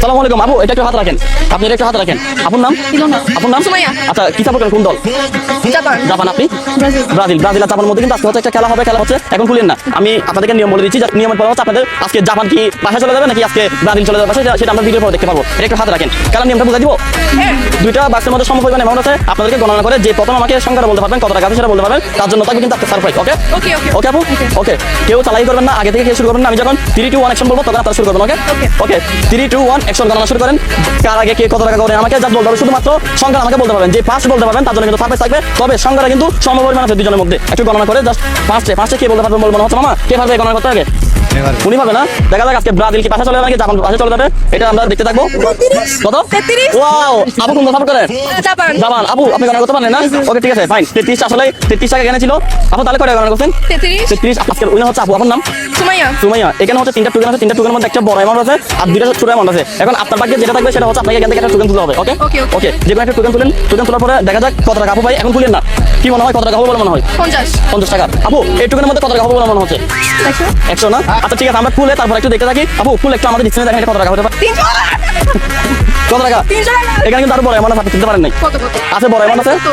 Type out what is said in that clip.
সালাম আলাইকুম আপু, এটা একটু হাত রাখেন। আপনি এটা একটু হাত রাখেন। আপনার নাম? আপনার নাম? সুমাইয়া। আচ্ছা, কি সাপোর্ট করেন, কোন দল? জাপান। জাপান। আপনি? ব্রাজিল। ব্রাজিল আর জাপানের মধ্যে কিন্তু আজকে হচ্ছে একটা খেলা হবে, খেলা হচ্ছে এখন খুলেন না। আমি আপনাদেরকে নিয়ম বলে দিচ্ছি, নিয়মের পর হচ্ছে আপনাদের আজকে জাপান কি বাসায় চলে যাবে নাকি আজকে ব্রাজিল চলে যাবে সেটা আমরা ভিডিও পরে দেখতে পারবো। এটা একটু হাত রাখেন। খেলার নিয়মটা বুঝাই দিব। দুইটা বাক্সের মধ্যে সমপরিমাণ অ্যামাউন্ট আছে, আপনাদেরকে গণনা করে যে প্রথম আমাকে সংখ্যাটা বলতে পারবেন, কত টাকা আছে সেটা বলতে পারবেন, তার জন্য তাকে কিন্তু আপনার সারপ্রাইজ। ওকে ওকে ওকে ওকে আপু, ওকে। কেউ চালাই করবেন না, আগে থেকে কেউ শুরু করবেন না। আমি যখন 3 2 1 অ্যাকশন বলবো তখন আপনারা শুরু করবেন। ওকে ওকে 3 2 1 অ্যাকশন গণনা শুরু করেন। কার আগে কে কত টাকা করে আমাকে যা বলতে হবে, শুধুমাত্র সংখ্যা আমাকে বলতে পারবেন। যে ফার্স্ট বলতে পারবেন তার জন্য কিন্তু সারপ্রাইজ থাকবে। তবে সংখ্যাটা কিন্তু সমপরিমাণ আছে দুজনের মধ্যে। একটু গণনা করে জাস্ট ফার্স্টে কে বলতে পারবেন বলবো না হচ্ছে মামা, কে পারবে গণনা করতে আগে? উনি পাবে না। দেখা যাক আজকে ব্রাজিল কি পাশে চলে যাবে নাকি জাপান পাশে চলে যাবে, এটা আমরা দেখতে থাকবো। কত? 33। ওয়াও, আপু কোন সাপোর্ট করেন? জাপান। জাপান। আপু আপনি গণনা করতে পারেন না? ওকে ঠিক আছে, ফাইন। 33 আসলে 33 টাকা এখানে ছিল। আপু তাহলে কয়টা গণনা করছেন? 33। 33। আজকের উইনার হচ্ছে আপু। আপনার নাম? সুমাইয়া। সুমাইয়া। এখানে হচ্ছে 3টা টোকেন আছে, 3টা টোকেনের মধ্যে একটা বড় অ্যামাউন্ট আছে আর 2টা ছোট অ্যামাউন্ট আছে। এখন আপনার ভাগ্যে যেটা থাকবে সেটা হচ্ছে আপনাকে এখান থেকে একটা টোকেন তুলতে হবে। ওকে ওকে, ওকে। ওকে, যে কোনো একটা টোকেন তুলেন। টোকেন তোলার পরে দেখা যাক কত টাকা। আপু ভাই এখন তুলেন না, কি মনে হয় কত টাকা হবে বলে মনে হয়? 50। 50 টাকা। আপু এই টোকেনের মধ্যে কত টাকা হবে বলে মনে হচ্ছে? 100 না? আচ্ছা ঠিক আছে, আমরা খুলে তারপর একটু দেখতে থাকি। আপু ফুল একটু আমাদের ডিসপ্লে দেখেন, এটা কত টাকা হতে পারে? 300। কত টাকা? 300 টাকা। এখানে কিন্তু আরো বড় অ্যামাউন্ট আছে, আপনি তুলতে পারেন নাই। কত? আছে বড় অ্যামাউন্ট আছে। কত?